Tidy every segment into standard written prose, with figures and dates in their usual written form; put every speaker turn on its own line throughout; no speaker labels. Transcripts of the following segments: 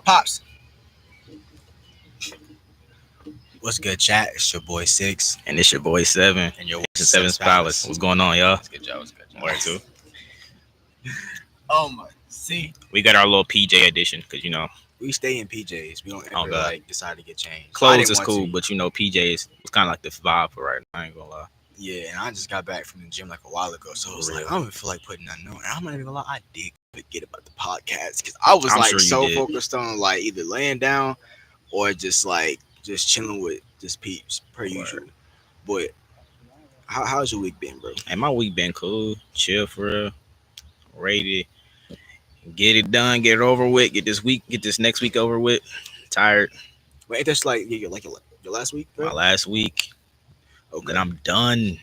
Pops. What's good, chat? It's your boy Six.
And it's your boy Seven.
And your
Seven's Palace. What's going on, y'all?
What's good, y'all? What's good, y'all?
Where to?
See,
We got our little PJ edition because
we stay in PJs. We don't ever
God.
decide to get changed.
Clothes is cool, but PJs was kind of like the vibe for right now. I ain't gonna lie.
Yeah, and I just got back from the gym like a while ago, so I was like, I don't even feel like putting that on. And I'm not even gonna lie, I did forget about the podcast because I was
I'm
like
sure you
so
did.
focused on like either laying down or just chilling with just peeps per usual. But how's your week been, bro?
Hey, my week been cool, chill for real, ready to get it done, get it over with, get this next week over with. Tired.
Wait, that's like your last week, bro?
My last week,
Okay.
then I'm done.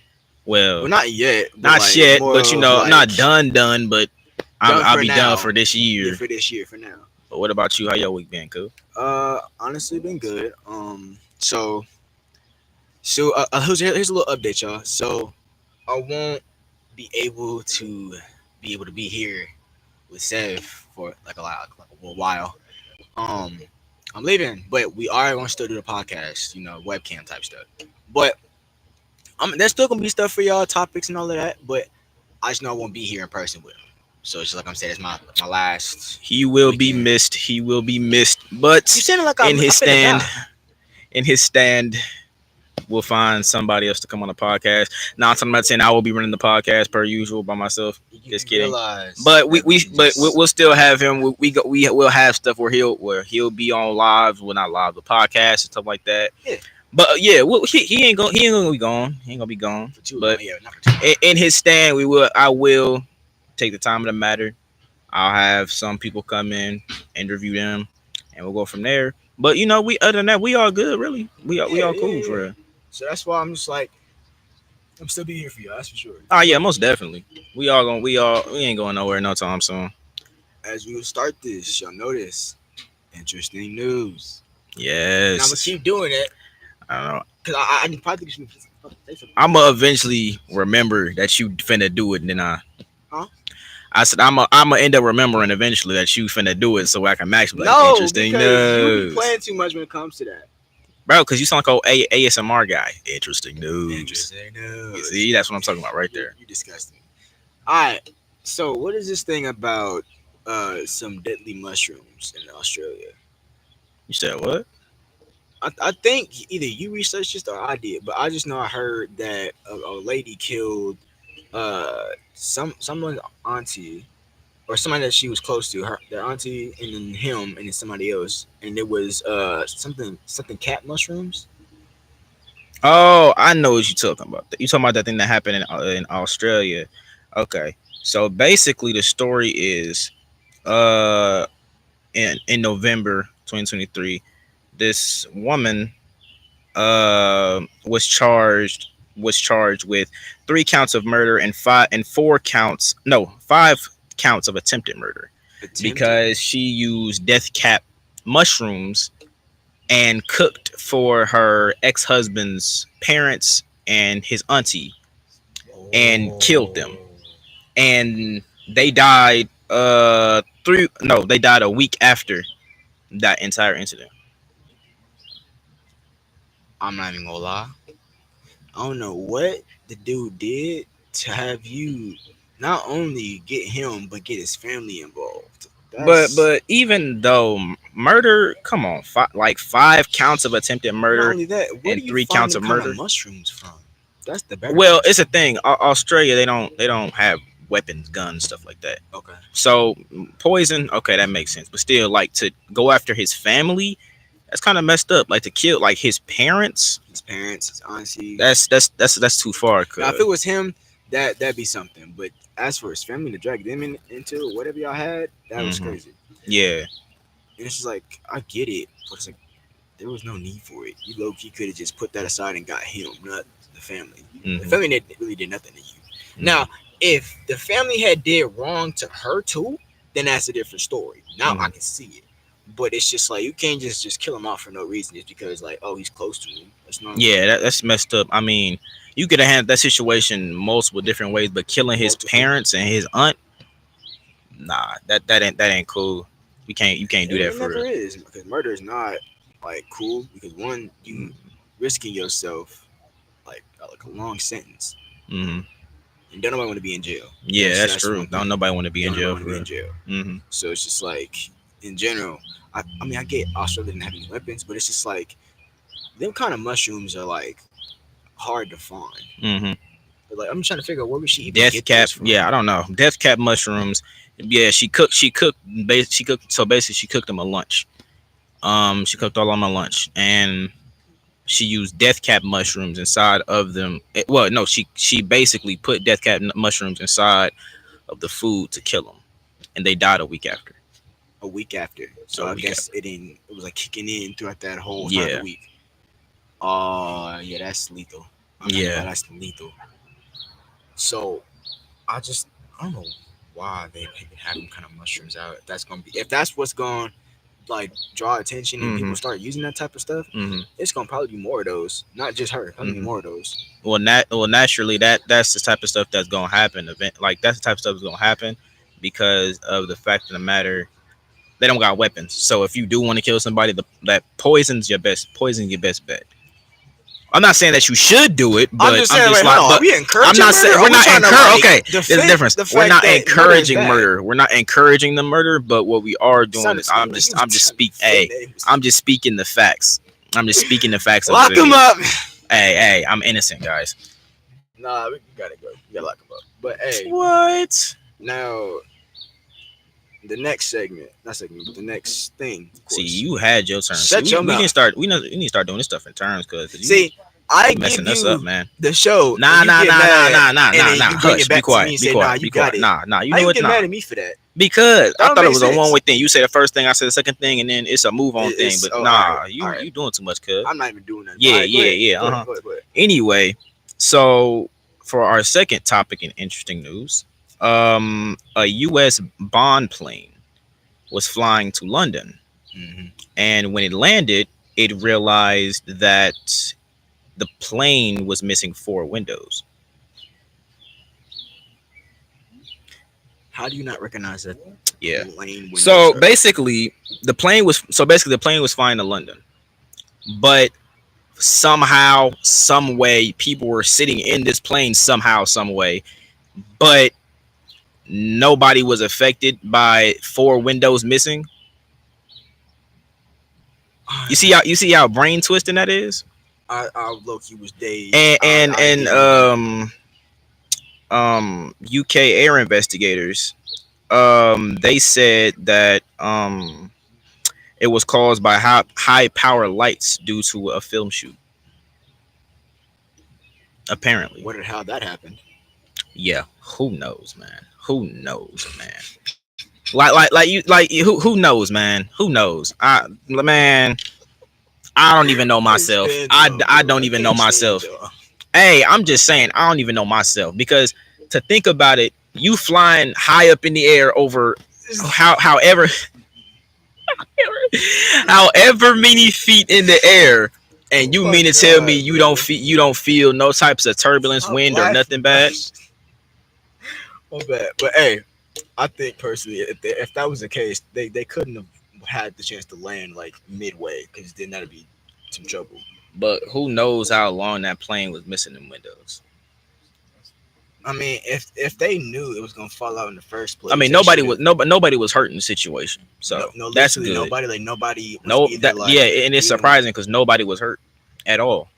Well,
not yet.
not yet, but
more
I'm not done, but I'll be done for this year.
Yeah, for this year, for now.
But what about you? How your week been, cool?
Honestly, been good. So here's a little update, y'all. So I won't be able to be here with Sev for like a while. I'm leaving, but we are going to still do the podcast, webcam type stuff. But there's still gonna be stuff for y'all, topics and all of that. But I just know I won't be here in person with him. So it's just like I'm saying, it's my last.
He will be
weekend.
missed. He will be missed. But
You saying like
in his stand, we'll find somebody else to come on the podcast. Now, I'm not saying I will be running the podcast per usual by myself. Just kidding. But we'll still have him. We'll have stuff where he'll be on live, well not live, the podcast and stuff like that.
Yeah.
But he ain't gonna be gone. He ain't gonna be gone. But in his stand, I will take the time of the matter. I'll have some people come in, interview them, and we'll go from there. But other than that, we all good, really. We all cool for real.
So that's why I'm just like, I'm still be here for you. That's for sure.
Oh yeah, most definitely. We ain't going nowhere no time soon.
As we start this, y'all notice interesting news.
Yes.
And I'm gonna keep doing it.
I don't know.
Cause I probably should say something.
I'm gonna eventually remember that you finna do it, and then
Huh?
I said I'm gonna end up remembering eventually that you finna do it, so I can match. Like, interesting news.
You be playing too much when it comes to that,
bro. Because you sound like an ASMR guy. Interesting news.
Interesting news.
You see, that's what I'm talking about right there.
You disgusting. All right. So what is this thing about some deadly mushrooms in Australia?
You said what?
I think either you researched this or I did, but I just know I heard that a lady killed someone's auntie or somebody that she was close to, their auntie, and then him, and then somebody else, and it was something cat mushrooms.
Oh, I know what you're talking about. You talking about that thing that happened in Australia? Okay, so basically the story is, in November 2023, this woman was charged with 3 counts of murder and 5 counts of attempted murder. Because she used death cap mushrooms and cooked for her ex-husband's parents and his auntie and killed them. And they died they died a week after that entire incident.
I'm not even gonna lie. I don't know what the dude did to have you not only get him but get his family involved.
But even though murder, come on, 5 counts of attempted murder,
not only that,
and 3 counts of murder.
Mushrooms from? That's the better.
Well, it's a thing. Australia, they don't have weapons, guns, stuff like that.
Okay.
So poison, okay, that makes sense. But still, like, to go after his family, that's kind of messed up. Like, to kill like his parents,
his auntie.
That's too far.
Now, if it was him, that'd be something. But as for his family to drag them into whatever y'all had, that was crazy.
Yeah.
And it's just like, I get it, but it's like there was no need for it. You low key could have just put that aside and got him, not the family. The family really did nothing to you. Now, if the family had did wrong to her too, then that's a different story. Now I can see it. But it's just like, you can't just kill him off for no reason just because, like, oh, he's close to him. That's not.
Yeah, that's messed up. I mean, you could have handled that situation multiple different ways, but killing his parents and his aunt, nah, that ain't cool. You can't do that
It
for
never
real.
is, because murder is not like cool. Because one, you risking yourself like a long sentence,
Mm-hmm.
and don't nobody want to be in jail.
Yeah, that's
That's
true.
one
Don't
thing.
nobody want to be in
Don't nobody
jail
want
for
to be
real.
in jail.
Mm-hmm.
So it's just like in general. I mean, I get Australia didn't have any weapons, but it's just like them kind of mushrooms are like hard to find.
Mm-hmm.
But like I'm trying to figure out where would she even
Death
get
cap.
those from?
Yeah, I don't know. Death cap mushrooms. Yeah, she cooked. She cooked. She cooked. So basically, she cooked them a lunch. She cooked all on my lunch, and she used death cap mushrooms inside of them. Well, no, she basically put death cap mushrooms inside of the food to kill them, and they died a week after.
A week after. So
A
I
week
guess
after.
it didn't. It was like kicking in throughout that whole time of
Yeah,
the week. Oh, yeah, that's lethal. I'm not gonna
yeah.
lie, that's lethal. So I don't know why they have them kind of mushrooms out. If that's what's going like draw attention and people
Mm-hmm.
start using that type of stuff,
Mm-hmm.
it's gonna probably be more of those. Not just her, probably be
Mm-hmm.
more of those.
Well, naturally, that's the type of stuff that's gonna happen. That's the type of stuff that's gonna happen because of the fact of the matter. They don't got weapons. So if you do want to kill somebody, that poison's your best bet. I'm not saying that you should do it, but
I'm just saying, wait,
like,
hold on. Are we encouraging
I'm not
murder?
saying
Or
we're
we
not
trying to,
encouraging.
like,
Okay, there's a
defend
difference.
the
We're
fact
not
that murder is
encouraging
bad?
murder. We're not encouraging the murder, but what we are doing
Sounded
is
smooth. He was
I'm just
trying to
speak.
defend
Hey,
it. He was-
I'm just speaking the facts. I'm just speaking the facts. Of
Lock
what it
him
is.
up.
Hey, I'm innocent, guys.
Nah, we gotta go. We gotta lock him up. But hey,
What?
now the next segment, not segment, but the next thing. Of course.
See, you had your turn.
Shut
See,
your
we
mouth.
need to start. We need to start doing this stuff in turns, cause you
See, I
messing
give
us
you
up, man.
the show.
Nah.
and you get mad, and then you bring
Hush.
it back
Be quiet.
to me and
Be
say,
quiet.
"Nah,
Be
you got
quiet.
it."
Nah. You
How
know
you
what?
get
Nah.
mad at me for that?
Because I
That
thought it
makes
was a
sense.
one way thing. You say the first thing, I said the second thing, and then it's a move on thing.
It's-
But
oh,
nah,
alright,
you
alright.
you doing too much, cuz.
I'm not even doing that.
Yeah,
Alright, go ahead,
yeah.
go ahead, go ahead.
Anyway, so for our second topic in interesting news, a U.S. bond plane was flying to London,
Mm-hmm.
and when it landed, it realized that the plane was missing 4 windows.
How do you not recognize that?
Yeah.
Lane windows
So
are-
basically, the plane was flying to London, but somehow, some way, people were sitting in this plane somehow, some way, but nobody was affected by 4 windows missing. You see how brain twisting that is.
I low-key was dazed.
And
I didn't
UK air investigators, they said that it was caused by high power lights due to a film shoot. Apparently,
how that happened.
yeah. Who knows, man? Who knows, man? Who knows, man? Who knows? I don't even know myself. I don't even know myself. Hey, I'm just saying, I don't even know myself, because to think about it, you flying high up in the air over however many feet in the air, and you mean to tell me you don't feel no types of turbulence, wind, or nothing bad?
Oh, bad. But hey, I think personally, if that was the case, they couldn't have had the chance to land like midway, because then that'd be some trouble.
But who knows how long that plane was missing them windows?
I mean, if they knew it was gonna fall out in the first place,
I mean, nobody was hurt in the situation, so that's good.
Nobody.
Yeah, and it's surprising because nobody was hurt at all.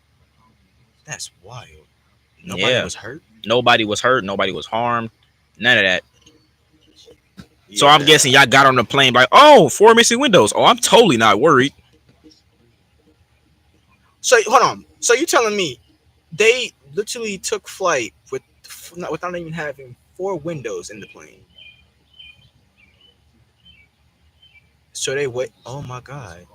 That's wild. Nobody was hurt.
Nobody was hurt. Nobody was harmed. None of that. Yeah. So I'm guessing y'all got on the plane like, oh, 4 missing windows. Oh, I'm totally not worried.
So hold on. So you telling me they literally took flight without even having 4 windows in the plane? So they wait. Oh my god.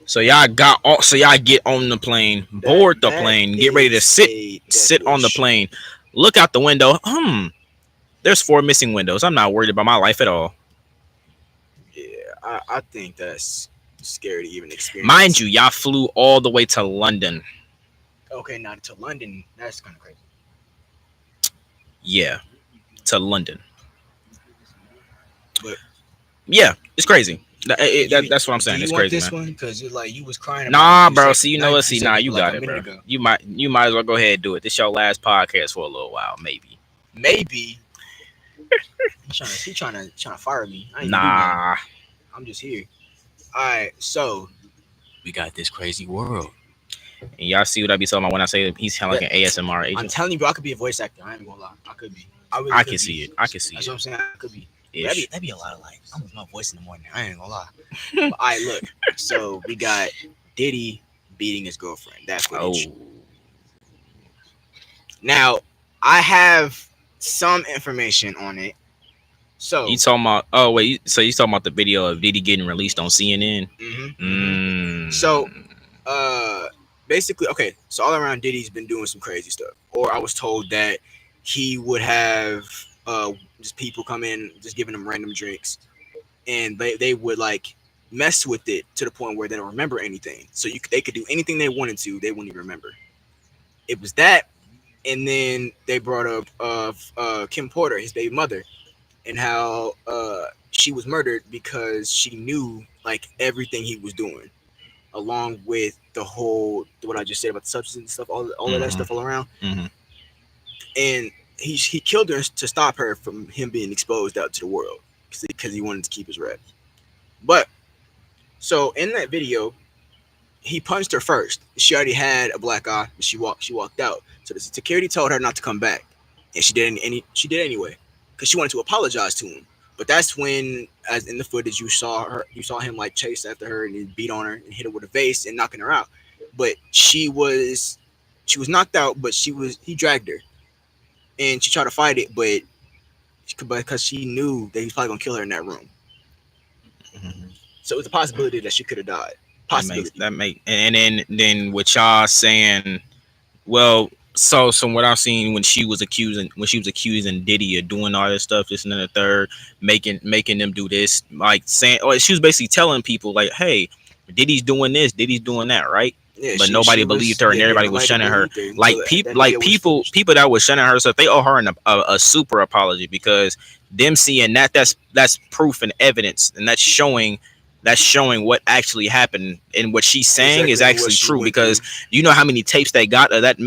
So y'all get on the plane, board the plane, get ready to sit on the plane, look out the window. There's 4 missing windows. I'm not worried about my life at all.
Yeah, I think that's scary to even experience.
Mind you, y'all flew all the way to London.
Okay, not to London. That's kind of crazy.
Yeah, to London.
But
yeah, it's crazy. That's what I'm saying.
Do you
It's
want
crazy,
this
man.
one? Because you're like you was crying about
Nah,
it a few
bro.
seconds,
See, you
not
know
even a
what?
few
See, nah,
seconds,
you
but like
got
a
it,
minute
bro.
ago.
You might as well go ahead and do it. This your last podcast for a little while, maybe.
Maybe he trying to fire me. I ain't even do nothing.
Nah.
I'm just here. All right, so we got this crazy world.
And y'all see what I be talking about when I say he's kind of like an ASMR
I'm
agent.
telling you, bro, I could be a voice actor. I ain't gonna lie. I could be. I really
I
could
can
be.
see it. I can see
That's
it.
what I'm saying. I could be.
Ish.
That'd be a lot of like. I'm with my voice in the morning. I ain't gonna lie. But, all right, look. So we got Diddy beating his girlfriend. That footage.
Oh,
Now I have some information on it. So
you talking about? Oh wait, so you talking about the video of Diddy getting released on CNN?
So basically, okay, so all around Diddy's been doing some crazy stuff. Or I was told that he would have just people come in just giving them random drinks, and they would like mess with it to the point where they don't remember anything. So they could do anything they wanted to, they wouldn't even remember. It was that, and then they brought up Kim Porter, his baby mother, and how she was murdered because she knew like everything he was doing, along with the whole what I just said about the substance and stuff, all of that stuff all around. And he killed her to stop her from him being exposed out to the world because he wanted to keep his rep. But so in that video, he punched her first. She already had a black eye, but she walked out. So the security told her not to come back, and she did anyway because she wanted to apologize to him. But that's when, as in the footage, you saw him like chase after her and then beat on her and hit her with a vase and knocking her out. But she was knocked out, but he dragged her, and she tried to fight it, but because she knew that he was probably gonna kill her in that room. So it was a possibility that she could have died. Possibility.
And then what y'all saying? Well, so what I've seen when she was accusing Diddy of doing all this stuff, this and then the third, making them do this, like saying, or she was basically telling people like, hey, Diddy's doing this, Diddy's doing that, right?
Yeah,
but nobody believed her, and everybody was shunning her. Like people that was shunning her, so they owe her a super apology, because them seeing that's proof and evidence, and that's showing what actually happened, and what she's saying is actually true, because you know how many tapes they got of that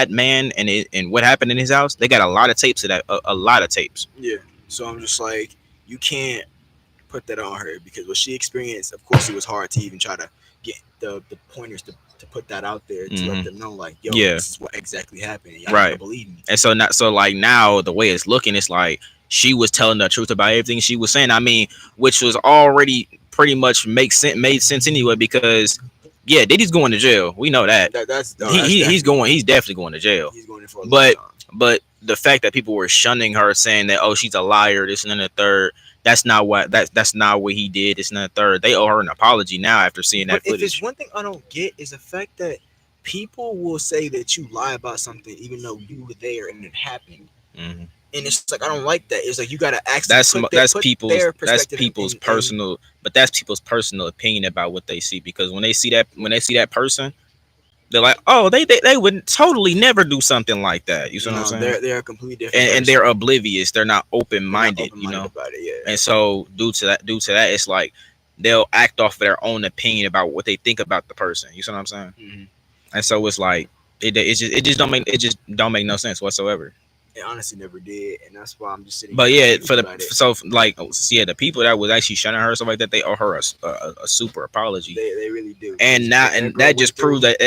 man and what happened in his house. They got a lot of tapes of that, a lot of tapes.
Yeah, so I'm just like, you can't put that on her, because what she experienced, of course, it was hard to even try to get the pointers to put that out there to let them know, like, yo, this is what exactly happened, and y'all don't believe me. And
so now the way it's looking, it's like she was telling the truth about everything she was saying. I mean, which was already pretty much made sense anyway, because Diddy's going to jail. We know that. He's definitely going to jail.
He's going in for a long time.
But the fact that people were shunning her, saying that, oh, she's a liar, this and then the third, that's not what he did, this and the third. They owe her an apology now after seeing that footage.
If it's one thing I don't get, is the fact that people will say that you lie about something even though you were there and it happened. And it's like, I don't like that. It's like, you gotta ask. That's
people's personal, but that's people's personal opinion about what they see, because when they see that person, they're like, oh, they would totally never do something like that. You see what I'm saying?
They're completely different,
and they're oblivious. They're not open-minded, you know.
About it, yeah.
And so due to that, it's like they'll act off of their own opinion about what they think about the person. You see what I'm saying? And so it's like it just don't make no sense whatsoever.
It honestly never did, and that's why I'm just sitting.
But the people that was actually shunning her, stuff like that, they owe her a super apology.
They really do.
And that just proved that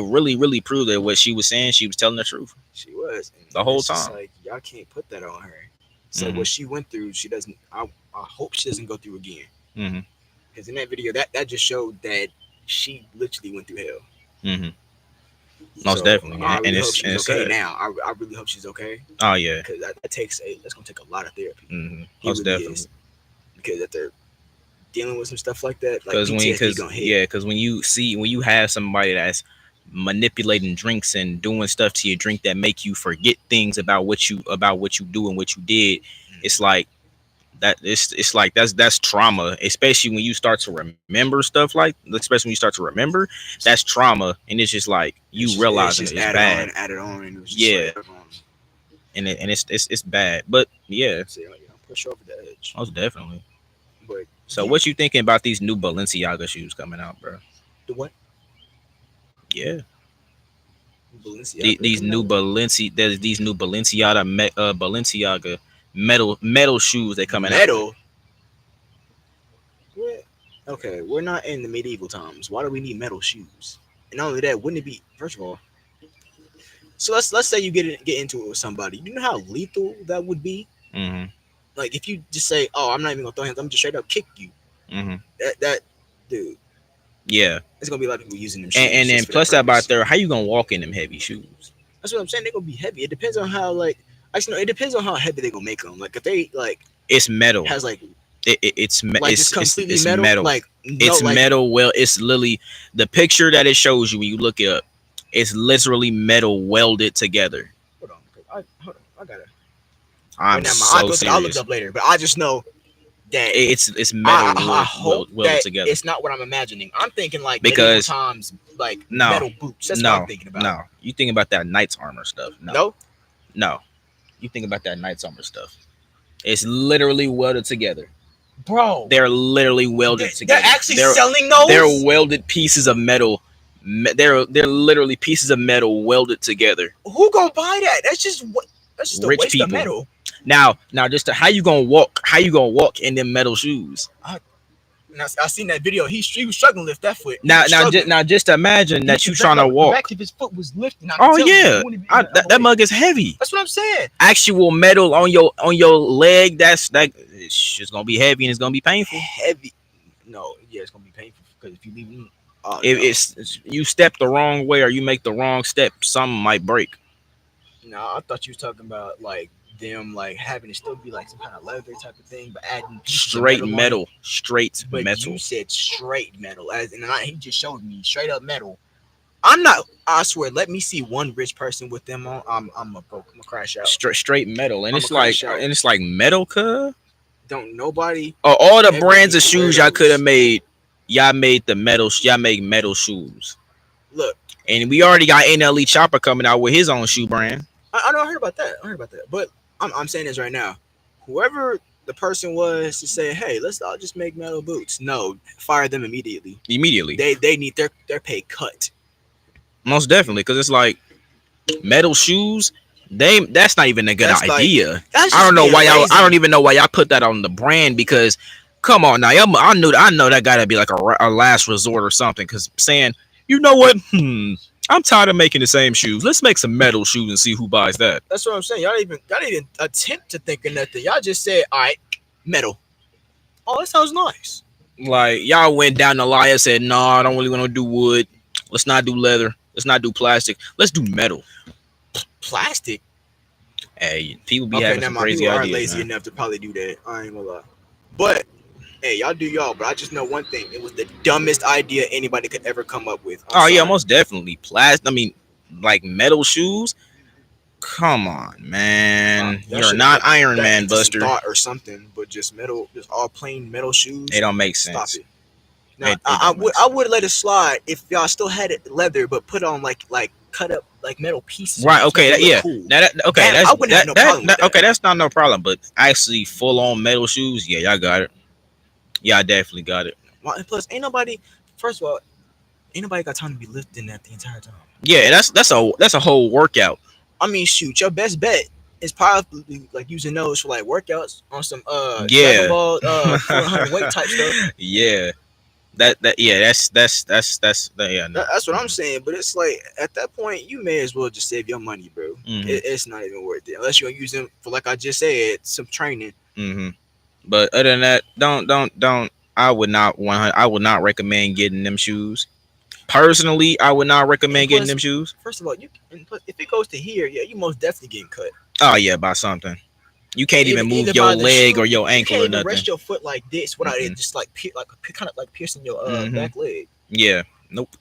really proved that what she was saying, she was telling the truth.
She was
the whole time.
Like, y'all can't put that on her. So what she went through, she doesn't. I hope she doesn't go through again. Because in that video, that just showed that she literally went through hell.
Most definitely,
I really hope she's okay now. I really hope she's okay.
Oh yeah,
because that's gonna take a lot of therapy.
Most definitely,
because if they're dealing with some stuff like that, like
because when you have somebody that's manipulating drinks and doing stuff to your drink that make you forget things about what you do and what you did, it's like that. It's like that's trauma, especially when you start to remember stuff, like especially when you start to remember, that's trauma. And it's just like you realizing it's bad.
Added on, and it was
and it's bad. But yeah,
push over the edge.
Most definitely.
But
So
Yeah.
what you thinking about these new Balenciaga shoes coming out, bro?
The what?
Yeah,
Balenciaga
these
coming
new
out with
There's these new Balenciaga metal shoes they coming out with.
metal. What? Okay, we're not in the medieval times. Why do we need metal shoes? And not only that, wouldn't it be first of all? So let's say you get into it with somebody. You know how lethal that would be.
Mm-hmm.
Like if you just say, "Oh, I'm not even gonna throw hands. I'm just straight up kick you."
Mm-hmm.
That dude,
Yeah,
there's gonna be a lot of people using them shoes
and then
just for that
plus that about
purpose.
there, how you gonna walk in them heavy shoes?
That's what I'm saying. They're gonna be heavy. It depends on how like actually no, it depends on how heavy they gonna make them. Like if they like
It's metal.
has like
It's
just completely
it's
metal,
metal.
like no
It's
like
metal. Well, it's literally the picture that it shows you when you look it up. It's literally metal welded together.
hold on, hold on, I gotta.
I'm
Right now,
so
I'll look it
serious.
up later, but I just know that
It's metal
I hope
welded
that
together.
it's not what I'm imagining. I'm thinking like
Because-
medieval times, like
No,
metal boots. That's what
no,
I'm thinking about.
no. You think about that knight's armor stuff? No,
No,
no. You think about that knight's armor stuff. It's literally welded together.
bro,
They're literally welded together.
they're actually selling those.
They're welded pieces of metal. They're literally pieces of metal welded together.
Who gonna buy that? That's just what. That's just a
Rich
waste
people.
of metal.
Now, just how you gonna walk? How you gonna walk in them metal shoes?
And I seen that video. He was struggling to lift that foot. He
Now,
was struggling.
just imagine that
He-
you
the
trying
back
to
of-
walk.
The back of his foot was lifting. I
Oh
could tell he
yeah,
wouldn't be in the other
that
way.
mug is heavy.
That's what I'm saying.
Actual metal on your leg. It's just gonna be heavy and it's gonna be painful.
Heavy. No, yeah, it's gonna be painful because if you leave him,
If it's you step the wrong way or you make the wrong step, something might break.
no, I thought you was talking about like them like having it still be like some kind of leather type of thing, but adding pieces of
Straight
on it.
metal, straight
But
metal.
you said straight metal, he just showed me straight up metal. I'm not. I swear. Let me see one rich person with them on. I'm gonna crash out.
Straight metal, and
I'ma
it's like
crash out.
metal, cuh.
Don't nobody.
All the
Every
brands of
people wear
shoes y'all could have
those.
made, y'all made the metal. Y'all make metal shoes,
Look,
and we already got NLE Chopper coming out with his own shoe brand.
I know. I heard about that. But I'm saying this right now. Whoever the person was to say, hey, let's all just make metal boots. No, fire them immediately.
Immediately,
They need their pay cut.
most definitely, because it's like metal shoes. That's not even a good
That's like-
idea.
That's
I don't know
just
why
being
y'all.
lazy.
I don't even know why y'all put that on the brand because, come on now, I know that gotta be like a last resort or something. Because saying, you know what, I'm tired of making the same shoes. Let's make some metal shoes and see who buys that.
That's what I'm saying. Y'all didn't even attempt to think of nothing. Y'all just said, all right, metal. Oh, that sounds nice.
Like y'all went down the line and said, no, I don't really want to do wood. Let's not do leather. Let's not do plastic. Let's do metal.
Plastic.
Hey, people be
Okay,
having
now
some
my
crazy
people are
ideas.
lazy
Man.
enough to probably do that. I ain't gonna lie. But hey, y'all do y'all. But I just know one thing: it was the dumbest idea anybody could ever come up with. I'm
Oh yeah,
sorry.
most definitely. Plastic. I mean, like metal shoes. Come on, man.
Y'all
You're
should
not
put
Iron
that
Man,
into some
Buster.
thought or something. But just metal, just all plain metal shoes.
It don't make
Stop
sense.
it. Now,
It
I
don't make
would let it slide if y'all still had it leather, but put on like cut up like metal pieces.
Right?
to
Okay.
make it look
Yeah.
cool.
Okay.
That-
That's
I wouldn't have no problem with that.
Okay. That's not no problem. But actually, full on metal shoes. Yeah, y'all got it. Yeah, I definitely got it.
Well, and plus, ain't nobody. First of all, ain't nobody got time to be lifting that the entire time.
Yeah, that's a whole workout.
I mean, shoot, your best bet is probably like using those for like workouts on some
Yeah.
Dragon Ball 400 weight type stuff.
Yeah. That's yeah. No.
That's what I'm saying. But it's like at that point, you may as well just save your money, bro.
Mhm.
It's not even worth it unless you're gonna use them for, like I just said, some training.
Mm-hmm. But other than that, don't. I would not recommend getting them shoes. Personally, I would not recommend
And
getting
plus-
them shoes.
First of all, and plus, if it goes to here, yeah, you most definitely getting cut.
Oh yeah, by something. You can't even move
Either
your
by the
leg
shoe,
or your
you
ankle
can't
or
even
nothing.
rest your foot like this without it
Mhm.
just like kind of like piercing your
Mhm.
back leg.
Yeah. Nope.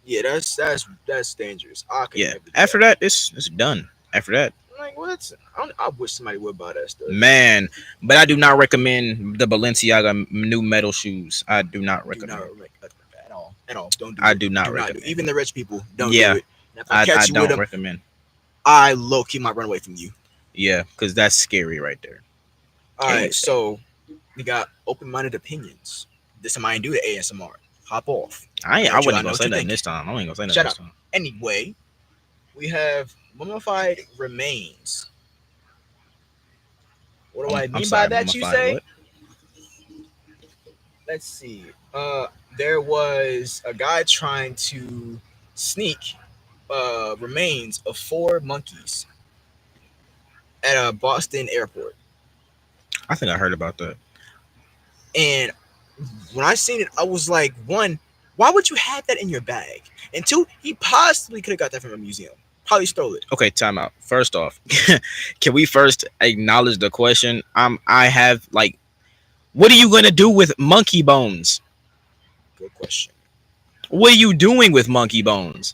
Yeah, that's dangerous. I could
Yeah.
never do
After that, it's done. After that,
like what? I wish somebody would buy that stuff.
man. But I do not recommend the Balenciaga new metal shoes. I do not
Do
recommend.
not at all. At all. Don't do
I
it.
do not
do
recommend.
Even the rich people don't
Yeah.
do it. And if I
I
catch you with
don't
them,
recommend.
I low key might run away from you.
Yeah, because that's scary right there.
All
Can't
right,
say.
so We got open-minded opinions. This time I ain't do the ASMR. Hop off.
I
Let
wasn't
you
gonna
know
say
what
nothing
you're
this time. I ain't gonna say nothing
Shut
this
up.
time.
Anyway, we have mummified remains. What do I mean by that, you
mummified
say?
what?
Let's see. There was a guy trying to sneak remains of 4 monkeys at a Boston airport.
I think I heard about that.
And when I seen it, I was like, one, why would you have that in your bag? And two, he possibly could have got that from a museum. Probably stole it.
Okay, time out. First off, can we first acknowledge the question? I have like, what are you gonna do with monkey bones?
Good question.
What are you doing with monkey bones?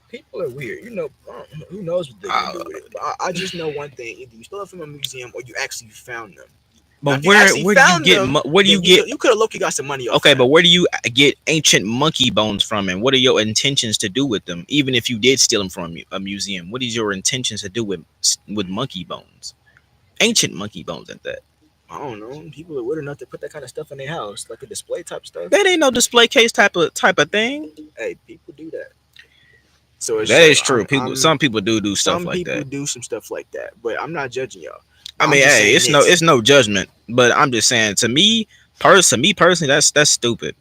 People are weird. Who knows what they're gonna do with it. But I just know one thing: either you stole it from a museum or you actually found them.
But where do you get? Where do you get?
You could have looked. You got some money off.
Okay, but where do you get ancient monkey bones from, and what are your intentions to do with them? Even if you did steal them from a museum, what is your intentions to do with monkey bones? Ancient monkey bones at that.
I don't know. People are weird enough to put that kind of stuff in their house, like a display type stuff.
That ain't no display case type of thing.
Hey, people do that. So it's
that is true. Some people do stuff like that.
Some people do some stuff like that, but I'm not judging y'all.
I mean, hey, it's no judgment, but I'm just saying to me personally, that's stupid.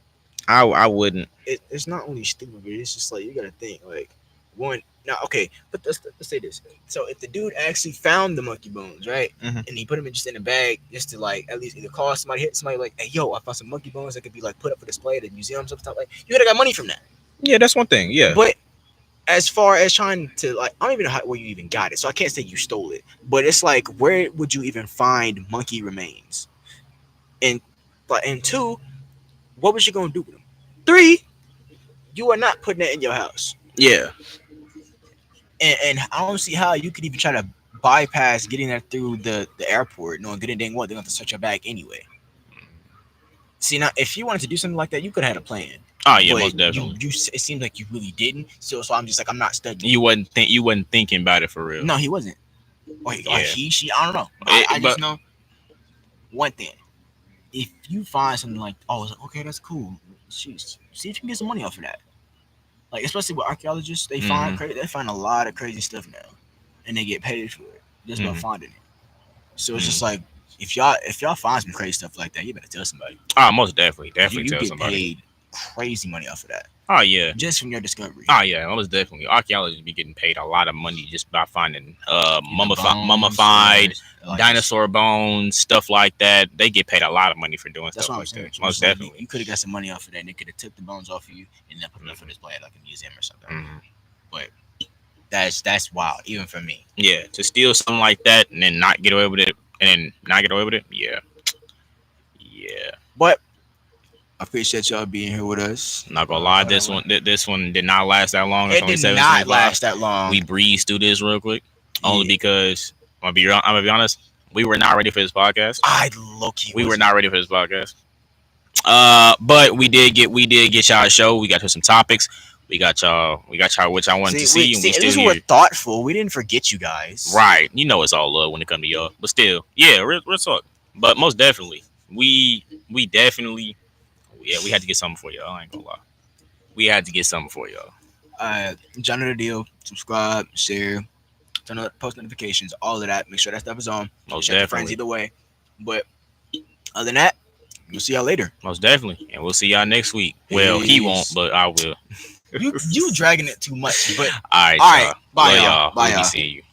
I wouldn't.
It's not only stupid, but it's just like you gotta think like one. Now, okay, but let's say this. So if the dude actually found the monkey bones, right, and he put them just in a bag, just to like at least either call somebody, hit somebody like, hey, yo, I found some monkey bones that could be like put up for display at a museum, stuff like you could have got money from that.
Yeah, that's one thing. Yeah,
but as far as trying to like, I don't even know where you even got it, so I can't say you stole it. But it's like, where would you even find monkey remains? And two, what was you gonna do with them? 3, you are not putting that in your house.
Yeah.
And I don't see how you could even try to bypass getting that through the airport. No, good and dang well, they're gonna have to search your bag anyway. See, now if you wanted to do something like that, you could have had a plan.
Oh yeah, most definitely.
It seems like you really didn't. So I'm just like, I'm not studying.
You wasn't thinking about it for real.
No, he wasn't. Or she. I don't know. I just know one thing. If you find something like, oh, okay, that's cool. See if you can get some money off of that. Like, especially with archaeologists, they find a lot of crazy stuff now, and they get paid for it just by finding it. So it's just like, if y'all find some crazy stuff like that, you better tell somebody.
Oh, most definitely
tell
somebody.
You get paid crazy money off of that.
Oh yeah,
just from your discovery.
Oh yeah, most definitely. Archaeologists be getting paid a lot of money just by finding mummified dinosaur bones, stuff like that. They get paid a lot of money for doing stuff like that. Most definitely.
You could have got some money off of that, and they could have took the bones off of you and then put them up for display at like a museum or something. But that's wild, even for me.
Yeah, to steal something like that and then not get away with it, yeah.
But I appreciate y'all being here with us.
Not gonna lie, this one did not last that long.
It did not last that long.
We breezed through this real quick, only because I'm gonna be honest, we were not ready for this podcast.
We
were not ready for this podcast. But we did get y'all a show. We got to some topics. We got y'all which I wanted to see.
And we were thoughtful. We didn't forget you guys.
Right. You know it's all love when it comes to y'all. But still, yeah, real talk. But most definitely, we definitely. Yeah, we had to get something for y'all. I ain't gonna lie. We had to get something for y'all.
John the deal. Subscribe, share, turn on post notifications, all of that. Make sure that stuff is on.
Most definitely.
Friends either way. But other than that, we'll see y'all later.
Most definitely. And we'll see y'all next week. Well, he won't, but I will.
You dragging it too much. But
all right.
Bye,
y'all.
Bye, y'all.
We'll be seeing you.